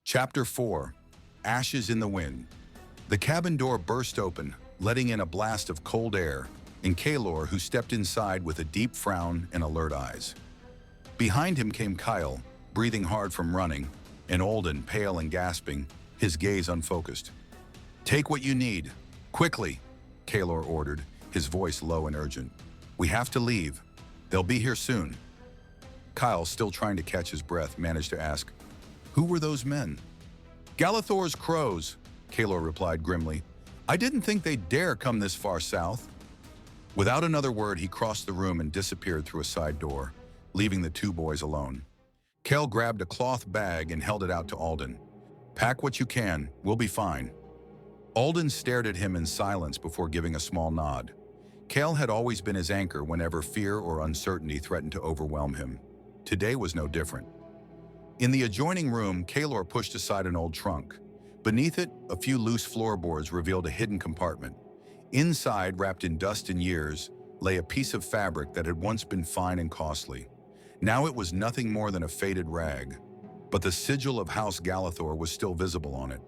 Chapter 4. Ashes in the Wind. The cabin door burst open, letting in a blast of cold air, and Kaelor, who stepped inside with a deep frown and alert eyes. Behind him came Kael, breathing hard from running, and Alden, pale and gasping, his gaze unfocused. "Take what you need. Quickly," Kaelor ordered, his voice low and urgent. "We have to leave. They'll be here soon." Kael, still trying to catch his breath, managed to ask, "Who were those men?" "Galathor's crows," Kaelor replied grimly. "I didn't think they'd dare come this far south." Without another word, he crossed the room and disappeared through a side door, leaving the two boys alone. Kael grabbed a cloth bag and held it out to Alden. "Pack what you can. We'll be fine." Alden stared at him in silence before giving a small nod. Kael had always been his anchor whenever fear or uncertainty threatened to overwhelm him. Today was no different. In the adjoining room, Kaelor pushed aside an old trunk. Beneath it, a few loose floorboards revealed a hidden compartment. Inside, wrapped in dust and years, lay a piece of fabric that had once been fine and costly. Now it was nothing more than a faded rag, but the sigil of House Galathor was still visible on it.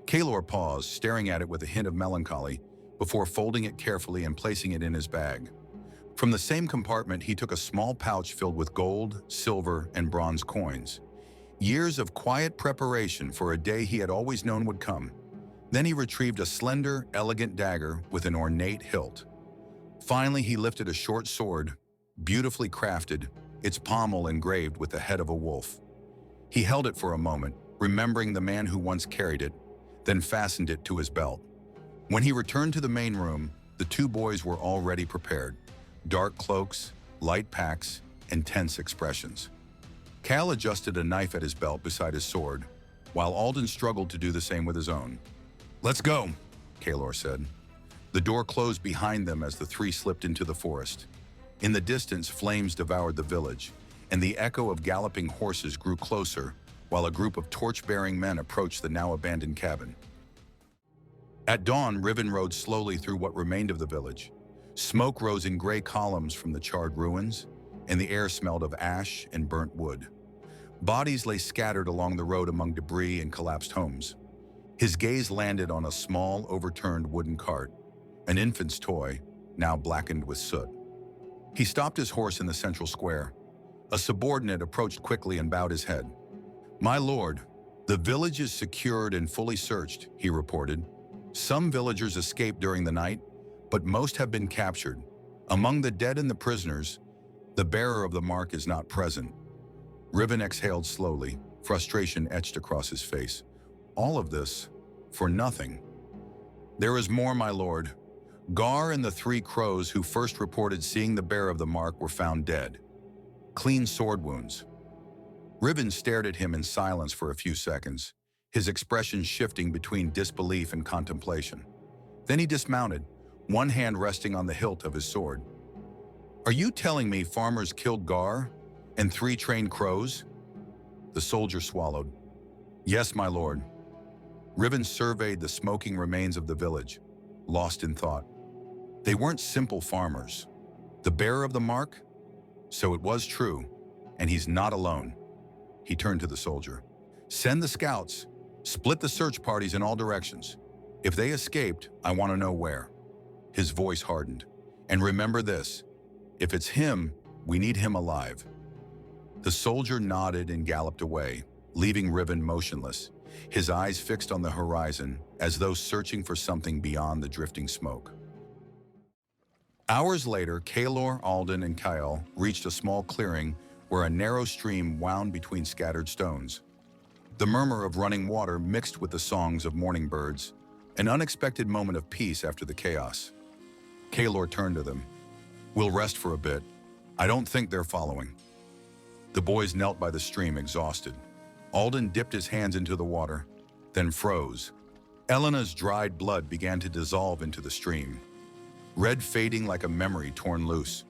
Kaelor paused, staring at it with a hint of melancholy, before folding it carefully and placing it in his bag. From the same compartment, he took a small pouch filled with gold, silver, and bronze coins. Years of quiet preparation for a day he had always known would come. Then he retrieved a slender, elegant dagger with an ornate hilt. Finally, he lifted a short sword, beautifully crafted, its pommel engraved with the head of a wolf. He held it for a moment, remembering the man who once carried it, then fastened it to his belt. When he returned to the main room, the two boys were already prepared. Dark cloaks, light packs, and tense expressions. Kael adjusted a knife at his belt beside his sword, while Alden struggled to do the same with his own. "Let's go," Kaelor said. The door closed behind them as the three slipped into the forest. In the distance, flames devoured the village, and the echo of galloping horses grew closer, while a group of torch-bearing men approached the now-abandoned cabin. At dawn, Riven rode slowly through what remained of the village. Smoke rose in gray columns from the charred ruins, and the air smelled of ash and burnt wood. Bodies lay scattered along the road among debris and collapsed homes. His gaze landed on a small, overturned wooden cart, an infant's toy, now blackened with soot. He stopped his horse in the central square. A subordinate approached quickly and bowed his head. "My lord, the village is secured and fully searched," he reported. "Some villagers escaped during the night, but most have been captured. Among the dead and the prisoners, the bearer of the mark is not present." Riven exhaled slowly, frustration etched across his face. All of this, for nothing. "There is more, my lord. Gar and the three crows who first reported seeing the bearer of the mark were found dead. Clean sword wounds." Riven stared at him in silence for a few seconds, his expression shifting between disbelief and contemplation. Then he dismounted, one hand resting on the hilt of his sword. "Are you telling me farmers killed Gar and three trained crows?" The soldier swallowed. "Yes, my lord." Riven surveyed the smoking remains of the village, lost in thought. They weren't simple farmers. The bearer of the mark? So it was true, and he's not alone. He turned to the soldier. "Send the scouts. Split the search parties in all directions. If they escaped, I want to know where." His voice hardened. "And remember this, if it's him, we need him alive." The soldier nodded and galloped away, leaving Riven motionless, his eyes fixed on the horizon, as though searching for something beyond the drifting smoke. Hours later, Kaelor, Alden, and Kael reached a small clearing where a narrow stream wound between scattered stones. The murmur of running water mixed with the songs of morning birds, an unexpected moment of peace after the chaos. Kaelor turned to them. "We'll rest for a bit. I don't think they're following." The boys knelt by the stream, exhausted. Alden dipped his hands into the water, then froze. Elena's dried blood began to dissolve into the stream, red fading like a memory torn loose.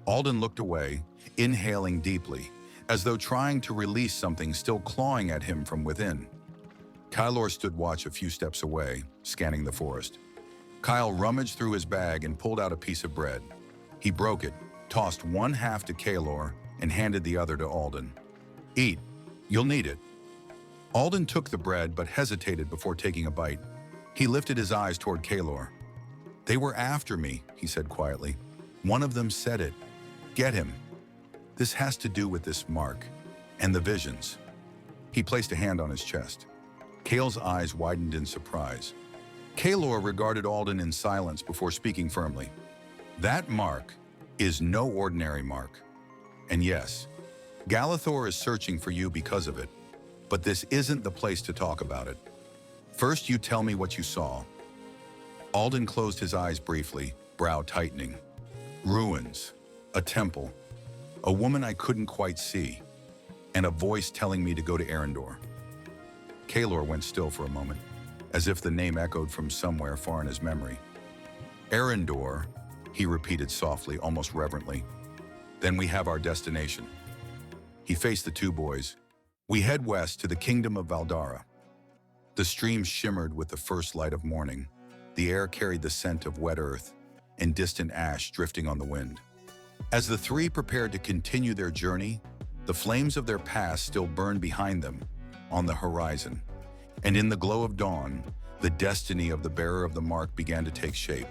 Alden looked away, inhaling deeply, as though trying to release something still clawing at him from within. Kaelor stood watch a few steps away, scanning the forest. Kael rummaged through his bag and pulled out a piece of bread. He broke it, tossed one half to Kaelor, and handed the other to Alden. "Eat. You'll need it." Alden took the bread but hesitated before taking a bite. He lifted his eyes toward Kaelor. "They were after me," he said quietly. "One of them said it. Get him. This has to do with this mark and the visions." He placed a hand on his chest. Kael's eyes widened in surprise. Kaelor regarded Alden in silence before speaking firmly. "That mark is no ordinary mark. And yes, Galathor is searching for you because of it, but this isn't the place to talk about it. First, you tell me what you saw." Alden closed his eyes briefly, brow tightening. "Ruins, a temple, a woman I couldn't quite see, and a voice telling me to go to Arendor." Kaelor went still for a moment, as if the name echoed from somewhere far in his memory. "Arendor," he repeated softly, almost reverently. "Then we have our destination." He faced the two boys. "We head west to the kingdom of Valdara." The stream shimmered with the first light of morning. The air carried the scent of wet earth and distant ash drifting on the wind. As the three prepared to continue their journey, the flames of their past still burned behind them, on the horizon. And in the glow of dawn, the destiny of the bearer of the mark began to take shape.